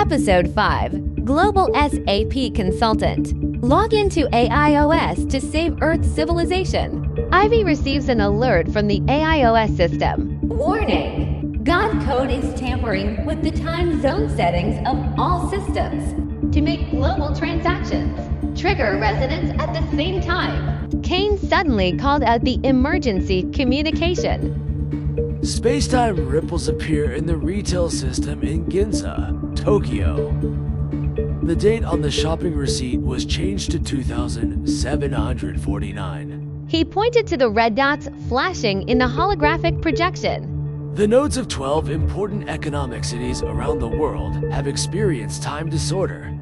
Episode 5, Global SAP Consultant. Log into AIOS to save Earth's civilization. Ivy receives an alert from the AIOS system. Warning! God code is tampering with the time zone settings of all systems to make global transactions trigger resonance at the same time. Kane suddenly called out the emergency communication. Space-time ripples appear in the retail system in Ginza, Tokyo. The date on the shopping receipt was changed to 2749. He pointed to the red dots flashing in the holographic projection. The nodes of 12 important economic cities around the world have experienced time disorder.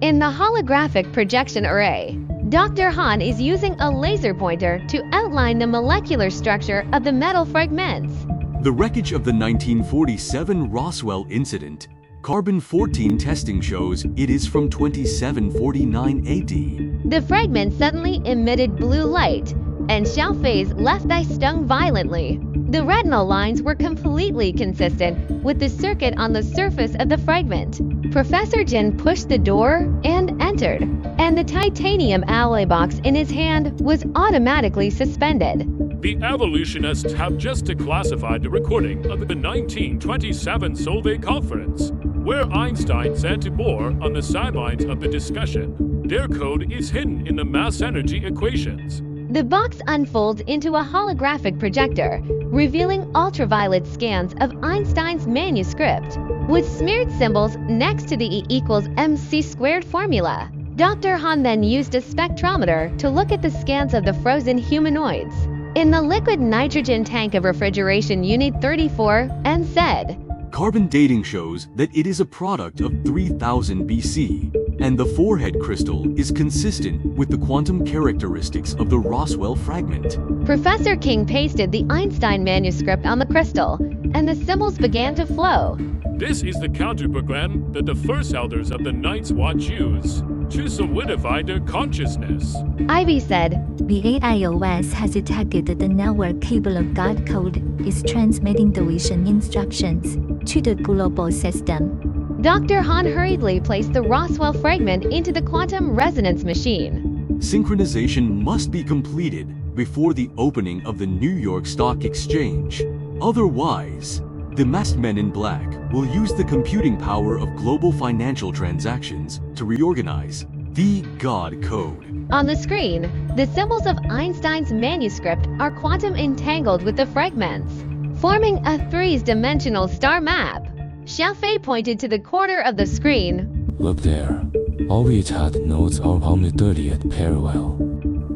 In the holographic projection array, Dr. Han is using a laser pointer to outline the molecular structure of the metal fragments. The wreckage of the 1947 Roswell incident, carbon-14 testing shows it is from 2749 AD. The fragment suddenly emitted blue light, and Xiaofei's left eye stung violently. The retinal lines were completely consistent with the circuit on the surface of the fragment. Professor Jin pushed the door and entered, and the titanium alloy box in his hand was automatically suspended. The evolutionists have just declassified the recording of the 1927 Solvay conference, where Einstein said to Bohr on the sidelines of the discussion, their code is hidden in the mass energy equations. The box unfolds into a holographic projector, revealing ultraviolet scans of Einstein's manuscript, with smeared symbols next to the E=mc² formula. Dr. Han then used a spectrometer to look at the scans of the frozen humanoids in the liquid nitrogen tank of refrigeration unit 34 and said, Carbon dating shows that it is a product of 3000 BC, and the forehead crystal is consistent with the quantum characteristics of the Roswell fragment. Professor King pasted the Einstein manuscript on the crystal, and the symbols began to flow. This is the counter-program that the first elders of the Night's Watch use to solidify their consciousness. Ivy said, The AIOS has detected that the network cable of God code is transmitting the vision instructions to the global system. Dr. Han hurriedly placed the Roswell fragment into the quantum resonance machine. Synchronization must be completed before the opening of the New York Stock Exchange. Otherwise, the masked men in black will use the computing power of global financial transactions to reorganize the God code. On the screen, the symbols of Einstein's manuscript are quantum entangled with the fragments, forming a three-dimensional star map. Xiaofei pointed to the corner of the screen. Look there. All we had nodes are on the 30th parallel,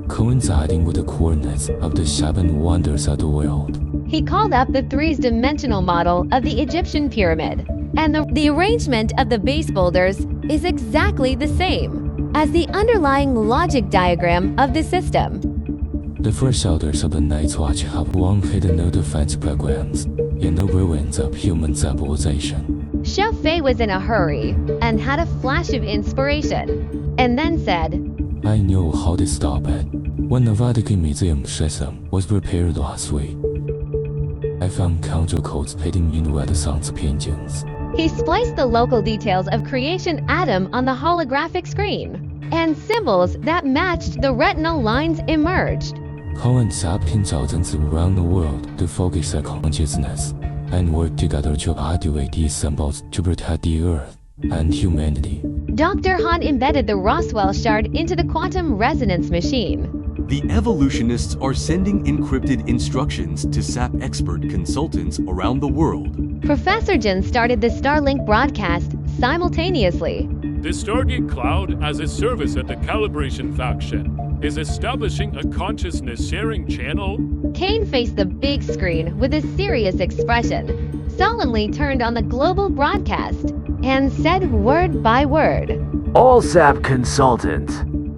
coinciding with the coordinates of the 7 wonders of the world. He called up the three-dimensional model of the Egyptian pyramid, and the arrangement of the base boulders is exactly the same as the underlying logic diagram of the system. The first elders of the Night's Watch have long hidden no defense programs in the ruins of human civilization. Xiaofei was in a hurry and had a flash of inspiration, and then said, I knew how to stop it. When the Vatican Museum system was prepared last week, I found counter codes hidden in Renaissance paintings. He spliced the local details of creation atom on the holographic screen, and symbols that matched the retinal lines emerged. Common sapien thousands around the world to focus their consciousness and work together to activate these symbols to protect the Earth and humanity. Dr. Han embedded the Roswell shard into the quantum resonance machine. The evolutionists are sending encrypted instructions to SAP expert consultants around the world. Professor Jin started the Starlink broadcast simultaneously. The Stargate Cloud, as a service at the calibration faction, is establishing a consciousness-sharing channel. Kane faced the big screen with a serious expression, solemnly turned on the global broadcast, and said word by word, All SAP Consultant.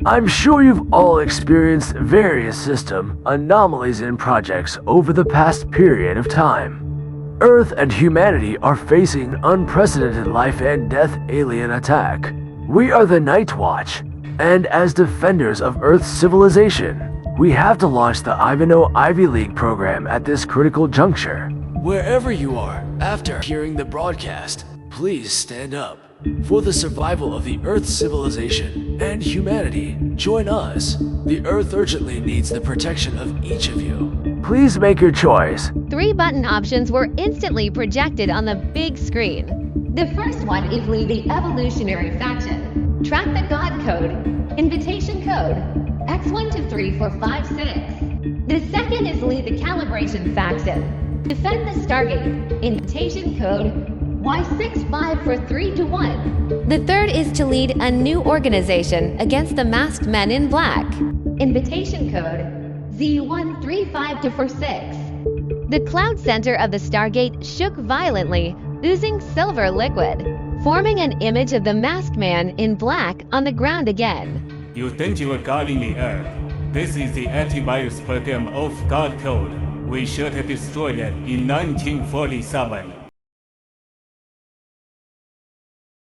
I'm sure you've all experienced various system anomalies in projects over the past period of time. Earth and humanity are facing unprecedented life and death alien attack. We are the Night Watch, and as defenders of Earth's civilization, we have to launch the Ivynow Ivy League program at this critical juncture. Wherever you are, after hearing the broadcast, please stand up. For the survival of the Earth civilization and humanity, join us. The Earth urgently needs the protection of each of you. Please make your choice. 3 button options were instantly projected on the big screen. The first one is lead the evolutionary faction. Track the God code. Invitation code. X123456. The second is lead the calibration faction. Defend the Stargate. Invitation code Y65431. The third is to lead a new organization against the masked men in black. Invitation code Z135246. The cloud center of the Stargate shook violently, oozing silver liquid, forming an image of the masked man in black on the ground again. You think you are guarding the Earth? This is the antivirus program of God code. We should have destroyed it in 1947.